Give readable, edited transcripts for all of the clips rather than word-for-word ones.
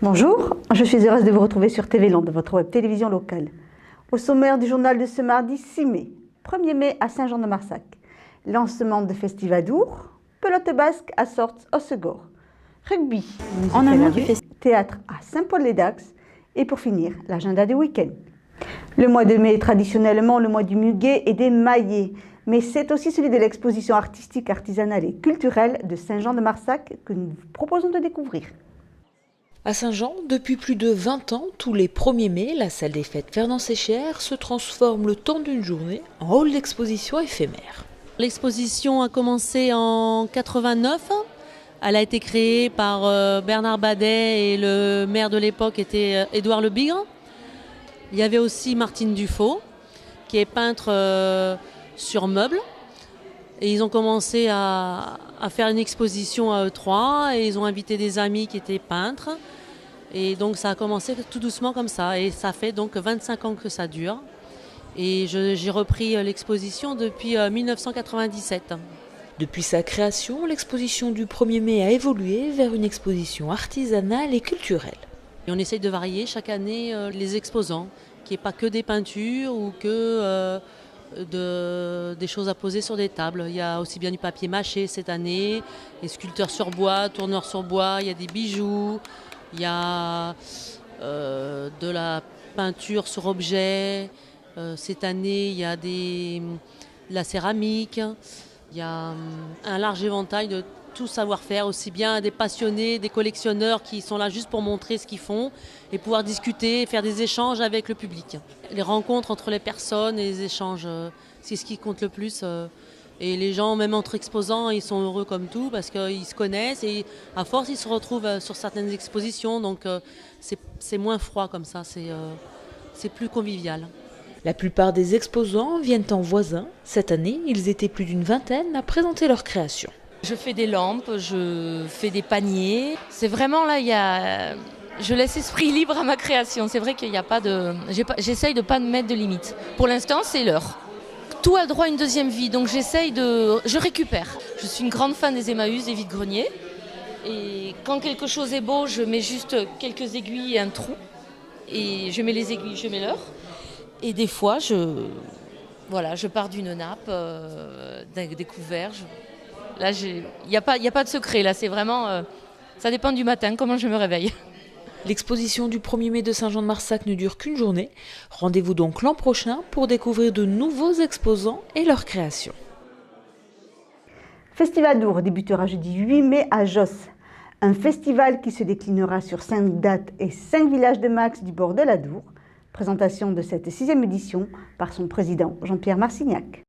Bonjour, je suis heureuse de vous retrouver sur TV Land, votre web télévision locale. Au sommaire du journal de ce mardi 6 mai, 1er mai à Saint-Jean-de-Marsac, lancement de Festivadour, pelote basque à Sorts au Segor, rugby, en amont du théâtre à Saint-Paul-les-Dax et pour finir, l'agenda du week-end. Le mois de mai est traditionnellement le mois du muguet et des maillets, mais c'est aussi celui de l'exposition artistique, artisanale et culturelle de Saint-Jean-de-Marsac que nous vous proposons de découvrir. À Saint-Jean, depuis plus de 20 ans, tous les 1er mai, la salle des fêtes Fernand Séchère se transforme le temps d'une journée en hall d'exposition éphémère. L'exposition a commencé en 89. Elle a été créée par Bernard Badet et le maire de l'époque était Édouard Le Bigre. Il y avait aussi Martine Dufaux, qui est peintre sur meubles. Et ils ont commencé à faire une exposition à eux trois et ils ont invité des amis qui étaient peintres. Et donc ça a commencé tout doucement comme ça. Et ça fait donc 25 ans que ça dure. Et j'ai repris l'exposition depuis 1997. Depuis sa création, l'exposition du 1er mai a évolué vers une exposition artisanale et culturelle. Et on essaye de varier chaque année les exposants, qu'il n'y ait pas que des peintures ou que des choses à poser sur des tables. Il y a aussi bien du papier mâché cette année, des sculpteurs sur bois, tourneurs sur bois, il y a des bijoux, il y a de la peinture sur objet. Cette année, il y a de la céramique, il y a un large éventail de tout savoir-faire, aussi bien des passionnés, des collectionneurs qui sont là juste pour montrer ce qu'ils font et pouvoir discuter, faire des échanges avec le public. Les rencontres entre les personnes et les échanges, c'est ce qui compte le plus. Et les gens, même entre exposants, ils sont heureux comme tout parce qu'ils se connaissent et à force, ils se retrouvent sur certaines expositions. Donc c'est moins froid comme ça, c'est plus convivial. La plupart des exposants viennent en voisin. Cette année, ils étaient plus d'une vingtaine à présenter leurs créations. Je fais des lampes, je fais des paniers. C'est vraiment là, je laisse esprit libre à ma création. C'est vrai qu'il n'y a pas de... J'essaye de ne pas mettre de limite. Pour l'instant, c'est l'heure. Tout a droit à une deuxième vie, donc je récupère. Je suis une grande fan des Emmaüs, des vide-greniers. Et quand quelque chose est beau, je mets juste quelques aiguilles et un trou. Et je mets les aiguilles, je mets l'heure. Et des fois, je pars d'une nappe, des couverts. Là, il n'y a pas de secret, là, c'est vraiment... ça dépend du matin, comment je me réveille. L'exposition du 1er mai de Saint-Jean-de-Marsac ne dure qu'une journée. Rendez-vous donc l'an prochain pour découvrir de nouveaux exposants et leurs créations. Festivadour débutera jeudi 8 mai à Josse. Un festival qui se déclinera sur 5 dates et 5 villages de Max du bord de la Dour. Présentation de cette 6e édition par son président Jean-Pierre Marcignac.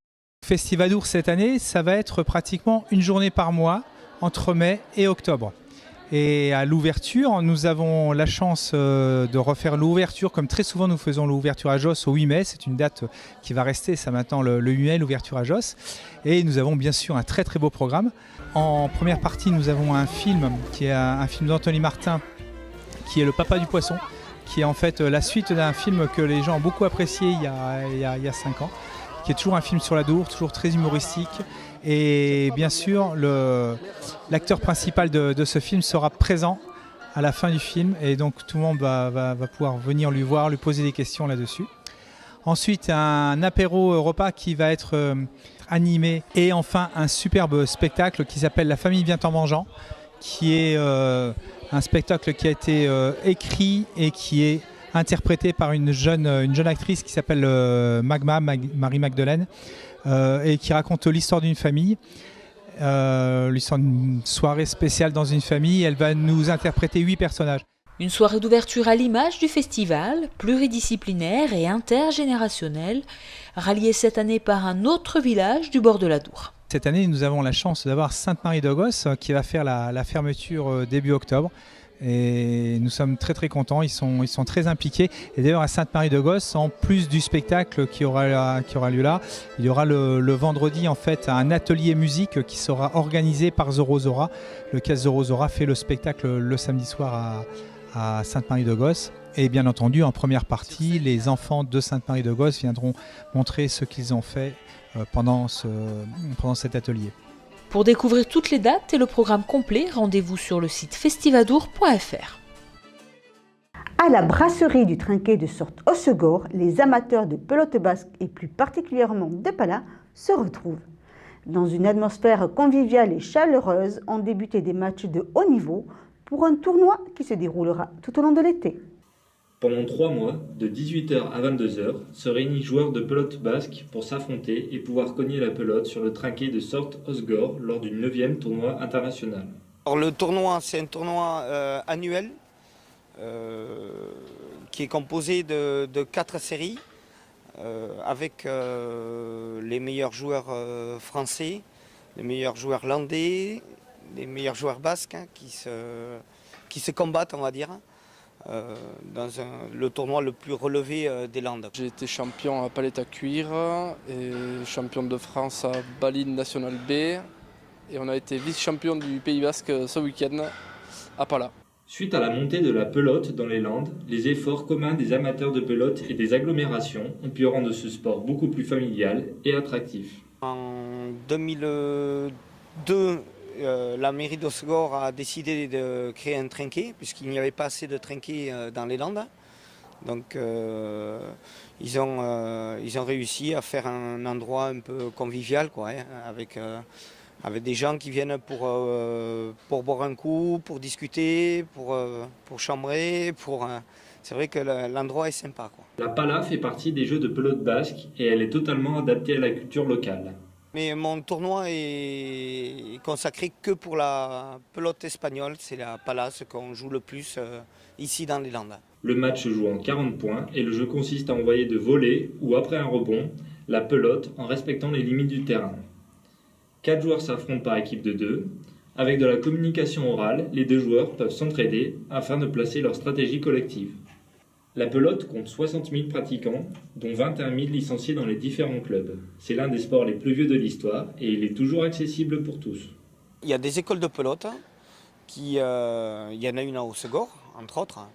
Festivadour cette année, ça va être pratiquement une journée par mois entre mai et octobre. Et à l'ouverture, nous avons la chance de refaire l'ouverture comme très souvent nous faisons l'ouverture à Josse au 8 mai. C'est une date qui va rester, ça maintenant le 8 mai, l'ouverture à Josse. Et nous avons bien sûr un très très beau programme. En première partie, nous avons un film qui est un film d'Anthony Martin qui est Le Papa du Poisson, qui est en fait la suite d'un film que les gens ont beaucoup apprécié il y a 5 ans. Qui est toujours un film sur la Dour, toujours très humoristique. Et bien sûr, l'acteur principal de ce film sera présent à la fin du film. Et donc tout le monde va pouvoir venir lui voir, lui poser des questions là-dessus. Ensuite, un apéro repas qui va être animé. Et enfin, un superbe spectacle qui s'appelle La famille vient en mangeant, qui est un spectacle qui a été écrit et qui est interprétée par une jeune actrice qui s'appelle Marie-Magdeleine et qui raconte l'histoire d'une famille, l'histoire d'une soirée spéciale dans une famille. Elle va nous interpréter 8 personnages. Une soirée d'ouverture à l'image du festival, pluridisciplinaire et intergénérationnelle, ralliée cette année par un autre village du bord de la Dour. Cette année, nous avons la chance d'avoir Sainte-Marie-de-Gosse qui va faire la fermeture début octobre. Et nous sommes très très contents, ils sont très impliqués. Et d'ailleurs à Sainte-Marie-de-Gosse, en plus du spectacle qui aura lieu là, il y aura le vendredi en fait un atelier musique qui sera organisé par The Rosora. Le Caisse The Rosora fait le spectacle le samedi soir à Sainte-Marie-de-Gosse. Et bien entendu, en première partie, les enfants de Sainte-Marie-de-Gosse viendront montrer ce qu'ils ont fait pendant cet atelier. Pour découvrir toutes les dates et le programme complet, rendez-vous sur le site festivadour.fr. À la brasserie du Trinquet de Sorte-Hossegor, les amateurs de pelote basque et plus particulièrement de pala se retrouvent. Dans une atmosphère conviviale et chaleureuse, ont débuté des matchs de haut niveau pour un tournoi qui se déroulera tout au long de l'été. Pendant 3 mois, de 18h à 22h, se réunissent joueurs de pelote basque pour s'affronter et pouvoir cogner la pelote sur le Trinquet de Sorte-Hossegor lors du 9e tournoi international. Alors, le tournoi, c'est un tournoi annuel qui est composé de 4 séries avec les meilleurs joueurs français, les meilleurs joueurs landais, les meilleurs joueurs basques qui se combattent, on va dire, dans le tournoi le plus relevé des Landes. J'ai été champion à Palette à Cuire et champion de France à Baline National B. Et on a été vice-champion du Pays Basque ce week-end à Pala. Suite à la montée de la pelote dans les Landes, les efforts communs des amateurs de pelote et des agglomérations ont pu rendre ce sport beaucoup plus familial et attractif. En 2002, la mairie d'Hossegor a décidé de créer un trinquet puisqu'il n'y avait pas assez de trinquets dans les Landes. Donc ils ont réussi à faire un endroit un peu convivial, quoi, hein, avec des gens qui viennent pour boire un coup, pour discuter, pour chambrer. C'est vrai que l'endroit est sympa, quoi. La pala fait partie des jeux de pelote basque et elle est totalement adaptée à la culture locale. Mais mon tournoi est consacré que pour la pelote espagnole. C'est la pala, ce qu'on joue le plus ici dans les Landes. Le match se joue en 40 points et le jeu consiste à envoyer de volée ou après un rebond la pelote en respectant les limites du terrain. 4 joueurs s'affrontent par équipe de 2. Avec de la communication orale, les 2 joueurs peuvent s'entraider afin de placer leur stratégie collective. La pelote compte 60 000 pratiquants, dont 21 000 licenciés dans les différents clubs. C'est l'un des sports les plus vieux de l'histoire et il est toujours accessible pour tous. Il y a des écoles de pelote, il y en a une à Hossegor, entre autres,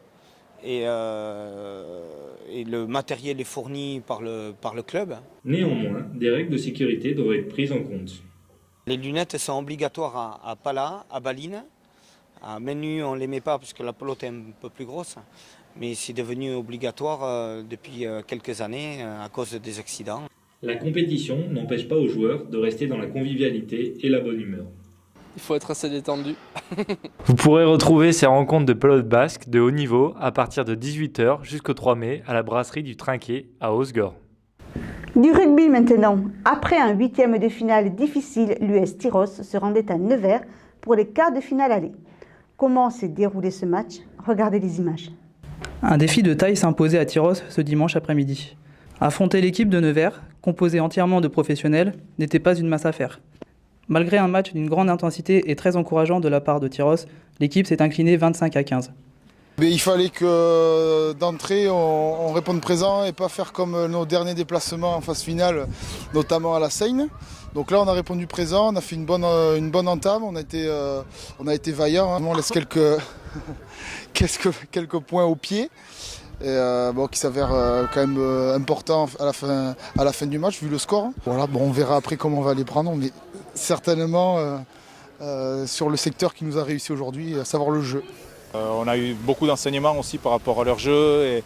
et le matériel est fourni par le club. Néanmoins, des règles de sécurité doivent être prises en compte. Les lunettes sont obligatoires à Pala, à Baline. À Menu, on ne les met pas parce que la pelote est un peu plus grosse. Mais c'est devenu obligatoire depuis quelques années à cause des accidents. La compétition n'empêche pas aux joueurs de rester dans la convivialité et la bonne humeur. Il faut être assez détendu. Vous pourrez retrouver ces rencontres de pelote basque de haut niveau à partir de 18h jusqu'au 3 mai à la brasserie du Trinquet à Hossegor. Du rugby maintenant. Après un 8e de finale difficile, l'US Tyros se rendait à Nevers pour les quarts de finale aller. Comment s'est déroulé ce match? Regardez les images. Un défi de taille s'imposait à Tyros ce dimanche après-midi. Affronter l'équipe de Nevers, composée entièrement de professionnels, n'était pas une mince affaire. Malgré un match d'une grande intensité et très encourageant de la part de Tyros, l'équipe s'est inclinée 25-15. Il fallait que d'entrée on réponde présent et pas faire comme nos derniers déplacements en phase finale, notamment à la Seine. Donc là on a répondu présent, on a fait une bonne entame, on a été vaillant, hein. On laisse quelques points au pied. Et qui s'avère quand même important à la fin du match vu le score. Voilà, on verra après comment on va les prendre, mais certainement sur le secteur qui nous a réussi aujourd'hui, à savoir le jeu. On a eu beaucoup d'enseignements aussi par rapport à leur jeu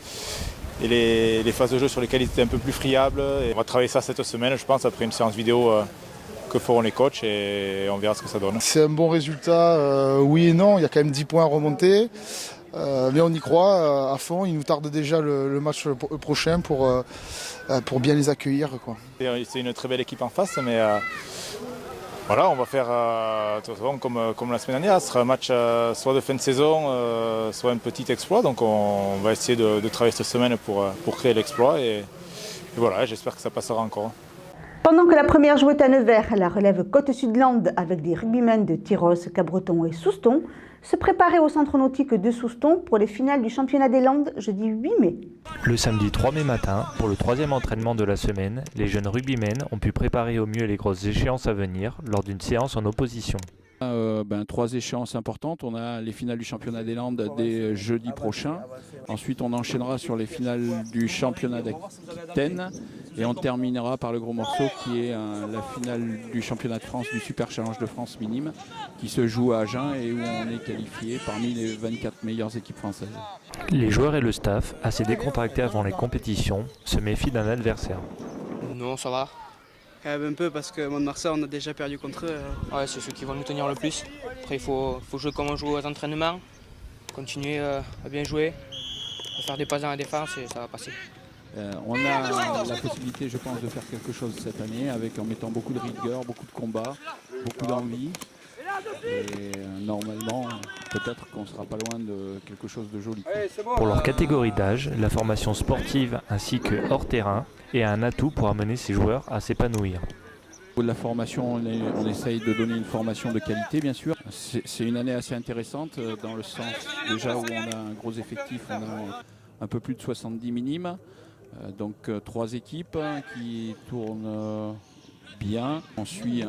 et les phases de jeu sur lesquelles ils étaient un peu plus friables. Et on va travailler ça cette semaine, je pense, après une séance vidéo que feront les coachs et on verra ce que ça donne. C'est un bon résultat, oui et non, il y a quand même 10 points à remonter. Mais on y croit à fond, il nous tarde déjà le match prochain pour bien les accueillir, quoi. C'est une très belle équipe en face, mais voilà, on va faire comme la semaine dernière, ce sera un match soit de fin de saison, soit un petit exploit. Donc on va essayer de travailler cette semaine pour créer l'exploit et voilà, j'espère que ça passera encore. Pendant que la première jouait à Nevers, la relève Côte-Sud-Land avec des rugbymen de Tyros, Cabreton et Souston se préparait au centre nautique de Souston pour les finales du championnat des Landes jeudi 8 mai. Le samedi 3 mai matin, pour le 3e entraînement de la semaine, les jeunes rugbymen ont pu préparer au mieux les grosses échéances à venir lors d'une séance en opposition. 3 échéances importantes. On a les finales du championnat des Landes dès jeudi prochain. Ensuite, on enchaînera sur les finales du championnat d'Aquitaine Et on terminera par le gros morceau qui est la finale du championnat de France, du Super Challenge de France minime, qui se joue à Agen et où on est qualifié parmi les 24 meilleures équipes françaises. Les joueurs et le staff, assez décontractés avant les compétitions, se méfient d'un adversaire. Non, ça va. Quand même un peu parce que Mont-de-Marsan, on a déjà perdu contre eux. Ouais, c'est ceux qui vont nous tenir le plus. Après, il faut jouer comme on joue aux entraînements, continuer à bien jouer, à faire des passes dans la défense et ça va passer. On a la possibilité, je pense, de faire quelque chose cette année en mettant beaucoup de rigueur, beaucoup de combats, beaucoup d'envie. Et normalement, peut-être qu'on ne sera pas loin de quelque chose de joli. Pour leur catégorie d'âge, la formation sportive ainsi que hors terrain est un atout pour amener ces joueurs à s'épanouir. Au niveau de la formation, on essaye de donner une formation de qualité, bien sûr. C'est une année assez intéressante dans le sens déjà où on a un gros effectif, on a un peu plus de 70 minimes. Donc 3 équipes qui tournent bien. On suit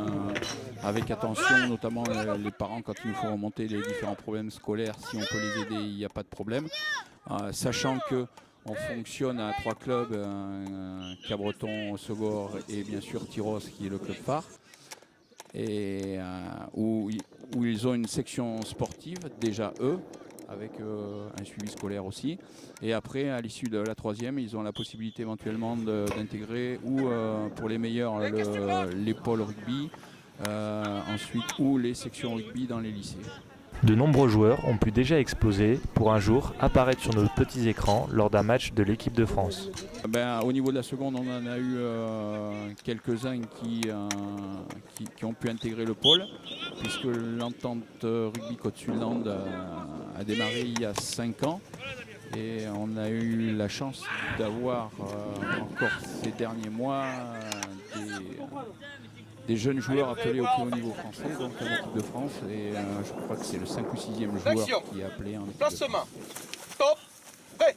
avec attention, notamment les parents quand il nous faut remonter les différents problèmes scolaires. Si on peut les aider, il n'y a pas de problème. Sachant qu'on fonctionne à 3 clubs, Cabreton, Segor et bien sûr Tyros qui est le club phare. Et où ils ont une section sportive, déjà eux, avec un suivi scolaire aussi. Et après, à l'issue de la 3e, ils ont la possibilité éventuellement d'intégrer ou pour les meilleurs les pôles rugby, ensuite ou les sections rugby dans les lycées. De nombreux joueurs ont pu déjà exploser pour un jour apparaître sur nos petits écrans lors d'un match de l'équipe de France. Au niveau de la seconde, on en a eu quelques-uns qui ont pu intégrer le pôle, puisque l'entente rugby Côte-Sud-Land a démarré il y a 5 ans. Et on a eu la chance d'avoir encore ces derniers mois des jeunes joueurs appelés au plus haut niveau français, donc en équipe de France. Et je crois que c'est le 5 ou 6e joueur qui est appelé en équipe de France. Stop. Prêt.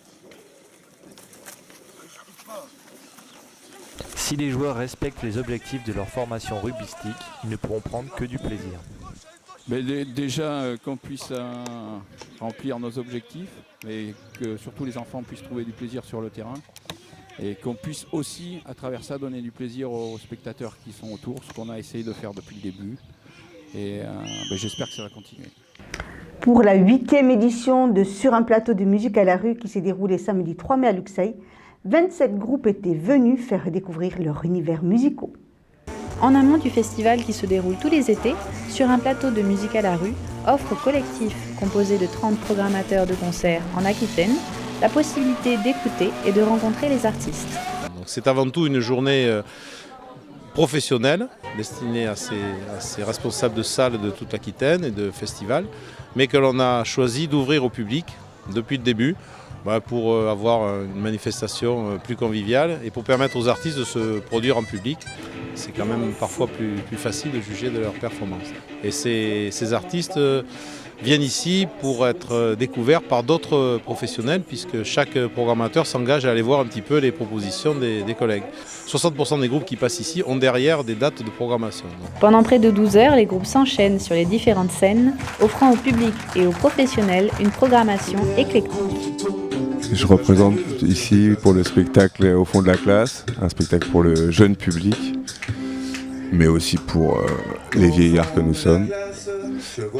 Si les joueurs respectent les objectifs de leur formation rugbystique, ils ne pourront prendre que du plaisir. Mais déjà qu'on puisse remplir nos objectifs et que surtout les enfants puissent trouver du plaisir sur le terrain et qu'on puisse aussi à travers ça donner du plaisir aux spectateurs qui sont autour, ce qu'on a essayé de faire depuis le début et j'espère que ça va continuer. Pour la 8e édition de Sur un plateau de musique à la rue qui s'est déroulée samedi 3 mai à Luxeuil, 27 groupes étaient venus faire découvrir leur univers musicaux. En amont du festival qui se déroule tous les étés, Sur un plateau de musique à la rue offre au collectif composé de 30 programmateurs de concerts en Aquitaine la possibilité d'écouter et de rencontrer les artistes. C'est avant tout une journée professionnelle destinée à ces responsables de salles de toute l'Aquitaine et de festivals, mais que l'on a choisi d'ouvrir au public depuis le début pour avoir une manifestation plus conviviale et pour permettre aux artistes de se produire en public. C'est quand même parfois plus facile de juger de leur performance. Et ces artistes viennent ici pour être découverts par d'autres professionnels puisque chaque programmateur s'engage à aller voir un petit peu les propositions des collègues. 60% des groupes qui passent ici ont derrière des dates de programmation. Pendant près de 12 heures, les groupes s'enchaînent sur les différentes scènes, offrant au public et aux professionnels une programmation éclectique. Je représente ici pour le spectacle Au fond de la classe, un spectacle pour le jeune public, mais aussi pour les vieillards que nous sommes,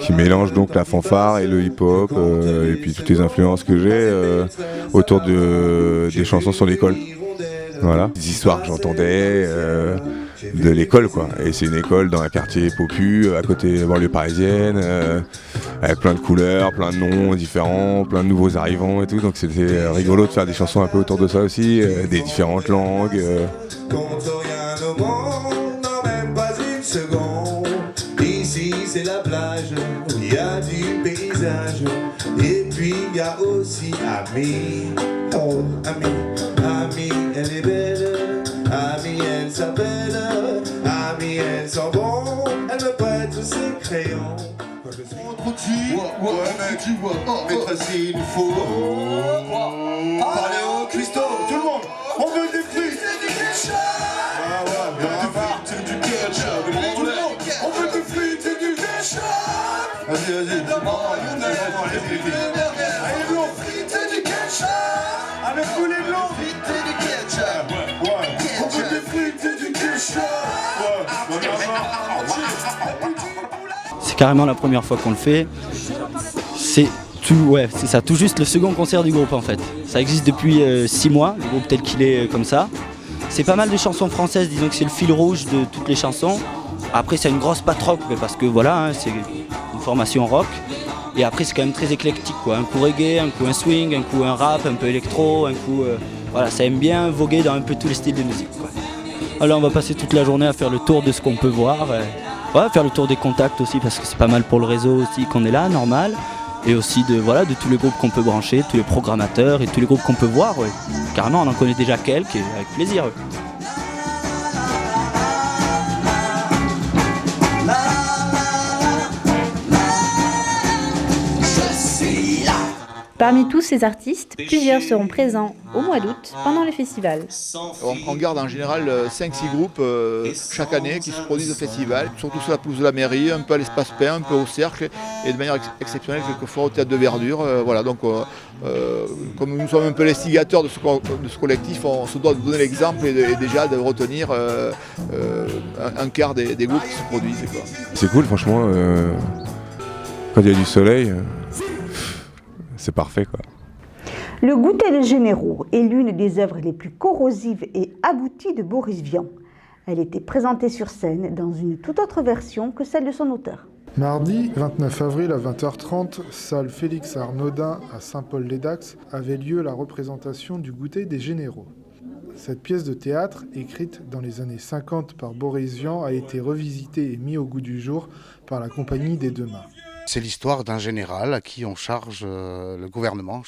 qui mélangent donc la fanfare et le hip-hop, et puis toutes les influences que j'ai autour des chansons sur l'école. Voilà, des histoires que j'entendais de l'école, quoi. Et c'est une école dans un quartier popu, à côté de la banlieue parisienne, avec plein de couleurs, plein de noms différents, plein de nouveaux arrivants et tout. Donc c'était rigolo de faire des chansons un peu autour de ça aussi, des différentes langues. Ici c'est la plage, il y a du paysage, et puis il y a aussi Ami. Oh, Ami, elle est belle, Ami, elle s'appelle, Ami, elle sent bon, elle me prête ses crayons. Ouais, mais tu vois, maîtresse, il nous faut parler au cuistot, tout le monde, on veut des frites, c'est du ketchup. Ah ouais, c'est du ketchup, on veut des frites, c'est du ketchup. Vas-y, allez, blanc, frites, c'est du ketchup. Avec tous les blancs, frites, c'est du ketchup. Ouais, on veut C'est carrément la première fois qu'on le fait. C'est ça, tout juste le second concert du groupe en fait. Ça existe depuis 6 mois, le groupe tel qu'il est comme ça. C'est pas mal de chansons françaises, disons que c'est le fil rouge de toutes les chansons. Après c'est une grosse patte rock, parce que voilà, hein, c'est une formation rock. Et après c'est quand même très éclectique, quoi. Un coup reggae, un coup un swing, un coup un rap, un peu électro, un coup... voilà, ça aime bien voguer dans un peu tous les styles de musique, quoi. Alors on va passer toute la journée à faire le tour de ce qu'on peut voir. Faire le tour des contacts aussi, parce que c'est pas mal pour le réseau aussi qu'on est là, normal. Et aussi de tous les groupes qu'on peut brancher, tous les programmateurs et tous les groupes qu'on peut voir. Ouais. Carrément, on en connaît déjà quelques et avec plaisir. Ouais. Parmi tous ces artistes, plusieurs seront présents au mois d'août pendant le festival. On garde en général 5-6 groupes chaque année qui se produisent au festival, surtout sur la pelouse de la mairie, un peu à l'espace Pain, un peu au cercle et de manière exceptionnelle quelquefois au théâtre de Verdure. Voilà, donc comme nous sommes un peu l'instigateur de ce collectif, on se doit de donner l'exemple et déjà de retenir un quart des groupes qui se produisent. Quoi. C'est cool franchement, quand il y a du soleil, c'est parfait quoi. Le goûter des généraux est l'une des œuvres les plus corrosives et abouties de Boris Vian. Elle était présentée sur scène dans une toute autre version que celle de son auteur. Mardi 29 avril à 20h30, salle Félix Arnaudin à Saint-Paul-les-Dax, avait lieu la représentation du goûter des généraux. Cette pièce de théâtre, écrite dans les années 50 par Boris Vian, a été revisitée et mise au goût du jour par la Compagnie des Deux Mains. C'est l'histoire d'un général à qui on charge, le gouvernement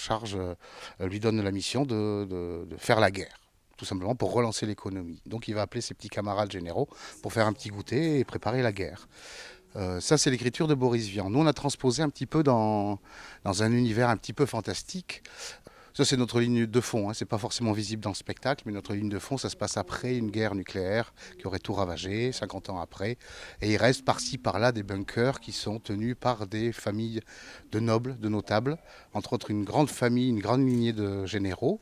lui donne la mission de faire la guerre, tout simplement pour relancer l'économie. Donc il va appeler ses petits camarades généraux pour faire un petit goûter et préparer la guerre. Ça c'est l'écriture de Boris Vian. Nous on a transposé un petit peu dans un univers un petit peu fantastique. Ça c'est notre ligne de fond, hein. C'est pas forcément visible dans le spectacle, mais notre ligne de fond, ça se passe après une guerre nucléaire qui aurait tout ravagé, 50 ans après. Et il reste par-ci par-là des bunkers qui sont tenus par des familles de nobles, de notables, entre autres une grande famille, une grande lignée de généraux,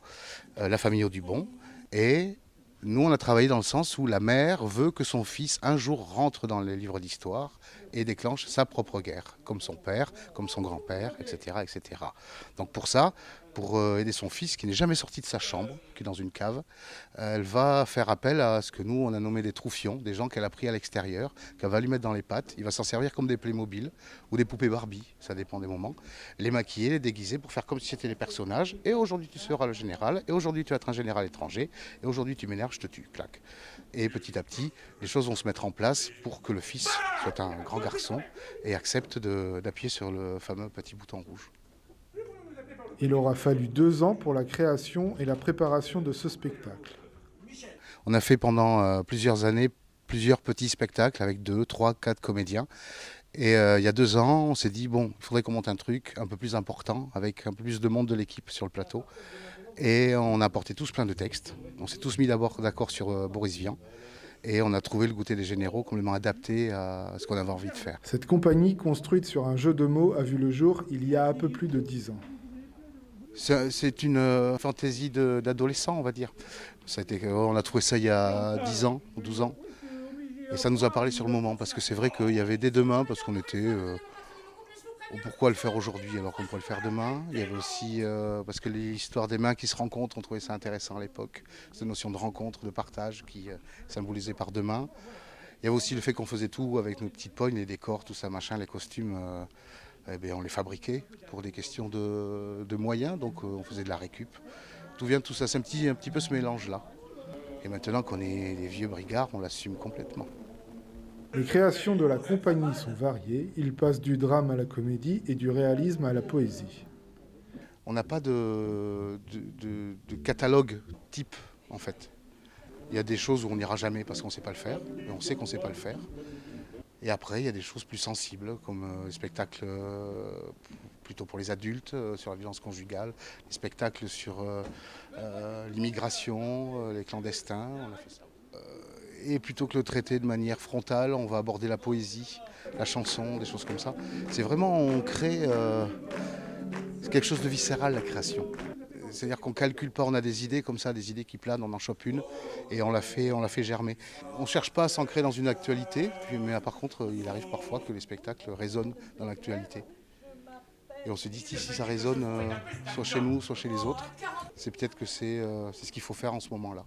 la famille Audubon. Et nous on a travaillé dans le sens où la mère veut que son fils un jour rentre dans les livres d'histoire et déclenche sa propre guerre, comme son père, comme son grand-père, etc., etc. Donc pour ça, pour aider son fils qui n'est jamais sorti de sa chambre, qui est dans une cave, elle va faire appel à ce que nous on a nommé des troufions, des gens qu'elle a pris à l'extérieur, qu'elle va lui mettre dans les pattes. Il va s'en servir comme des Playmobil ou des poupées Barbie, ça dépend des moments. Les maquiller, les déguiser pour faire comme si c'était des personnages. Et aujourd'hui tu seras le général, et aujourd'hui tu vas être un général étranger, et aujourd'hui tu m'énerves, je te tue, clac. Et petit à petit, les choses vont se mettre en place pour que le fils soit un grand garçon et accepte d'appuyer sur le fameux petit bouton rouge. Il aura fallu 2 ans pour la création et la préparation de ce spectacle. On a fait pendant plusieurs années plusieurs petits spectacles avec 2, 3, 4 comédiens. Et il y a 2 ans, on s'est dit, bon, il faudrait qu'on monte un truc un peu plus important, avec un peu plus de monde de l'équipe sur le plateau. Et on a apporté tous plein de textes. On s'est tous mis d'abord d'accord sur Boris Vian. Et on a trouvé le goûter des généraux complètement adapté à ce qu'on avait envie de faire. Cette compagnie, construite sur un jeu de mots, a vu le jour il y a un peu plus de 10 ans. C'est une fantaisie d'adolescent, on va dire. On a trouvé ça il y a 10 ans ou 12 ans. Et ça nous a parlé sur le moment, parce que c'est vrai qu'il y avait des demain, parce qu'on était... pourquoi le faire aujourd'hui alors qu'on pourrait le faire demain. Il y avait aussi, parce que l'histoire des mains qui se rencontrent, on trouvait ça intéressant à l'époque. Cette notion de rencontre, de partage qui symbolisée par 2 mains. Il y avait aussi le fait qu'on faisait tout avec nos petites pognes, les décors, tout ça, machin, les costumes... on les fabriquait pour des questions de moyens, donc on faisait de la récup. D'où vient tout ça? C'est un petit peu ce mélange-là. Et maintenant qu'on est des vieux brigards, on l'assume complètement. Les créations de la compagnie sont variées. Ils passent du drame à la comédie et du réalisme à la poésie. On n'a pas de catalogue type, en fait. Il y a des choses où on n'ira jamais parce qu'on ne sait pas le faire, mais on sait qu'on ne sait pas le faire. Et après, il y a des choses plus sensibles, comme les spectacles plutôt pour les adultes, sur la violence conjugale, les spectacles sur l'immigration, les clandestins, on a fait ça. Et plutôt que le traiter de manière frontale, on va aborder la poésie, la chanson, des choses comme ça. C'est vraiment, on crée quelque chose de viscéral, la création. C'est-à-dire qu'on ne calcule pas, on a des idées comme ça, des idées qui planent, on en chope une et on la fait germer. On ne cherche pas à s'ancrer dans une actualité, mais par contre, il arrive parfois que les spectacles résonnent dans l'actualité. Et on se dit, si ça résonne, soit chez nous, soit chez les autres, c'est peut-être que c'est ce qu'il faut faire en ce moment-là.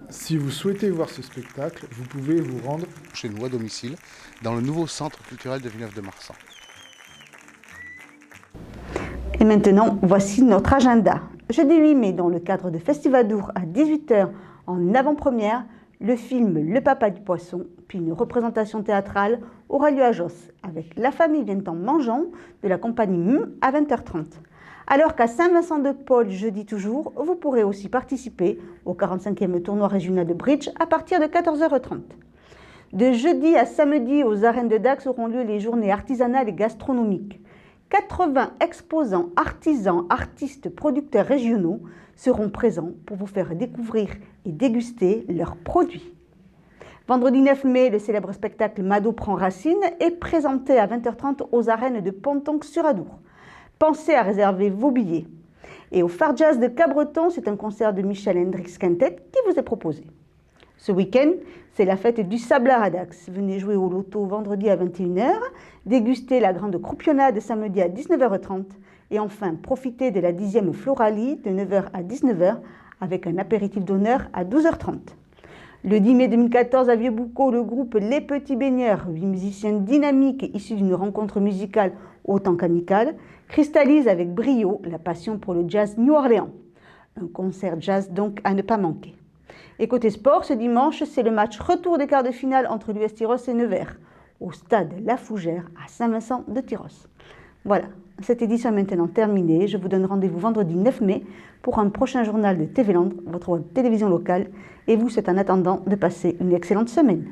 Si vous souhaitez voir ce spectacle, vous pouvez vous rendre chez nous à domicile, dans le nouveau centre culturel de Villeneuve-de-Marsan. Et maintenant, voici notre agenda. Jeudi 8 mai, dans le cadre de Festivadour à 18 h en avant-première, le film Le Papa du Poisson, puis une représentation théâtrale aura lieu à Josse, avec La famille vient en mangeant de la compagnie M à 20 h 30. Alors qu'à Saint-Vincent-de-Paul, jeudi toujours, vous pourrez aussi participer au 45e tournoi régional de bridge à partir de 14 h 30. De jeudi à samedi, aux arènes de Dax auront lieu les journées artisanales et gastronomiques. 80 exposants, artisans, artistes, producteurs régionaux seront présents pour vous faire découvrir et déguster leurs produits. Vendredi 9 mai, le célèbre spectacle Mado prend racine est présenté à 20 h 30 aux arènes de Pontonc-sur-Adour. Pensez à réserver vos billets. Et au Phare Jazz de Cabreton, c'est un concert de Michel Hendrix Quintet qui vous est proposé. Ce week-end, c'est la fête du Sablard à Dax. Venez jouer au loto vendredi à 21 h, déguster la grande croupionnade samedi à 19 h 30 et enfin profiter de la 10e Floralie de 9 h à 19 h avec un apéritif d'honneur à 12 h 30. Le 10 mai 2014, à Vieux-Boucau, le groupe Les Petits Baigneurs, 8 musiciens dynamiques issus d'une rencontre musicale autant qu'amicale, cristallise avec brio la passion pour le jazz New Orleans. Un concert jazz donc à ne pas manquer. Et côté sport, ce dimanche, c'est le match retour des quarts de finale entre l'US Tyros et Nevers, au stade La Fougère à Saint-Vincent-de-Tyros. Voilà, cette édition est maintenant terminée. Je vous donne rendez-vous vendredi 9 mai pour un prochain journal de TV Land, votre télévision locale, et vous souhaite en attendant de passer une excellente semaine.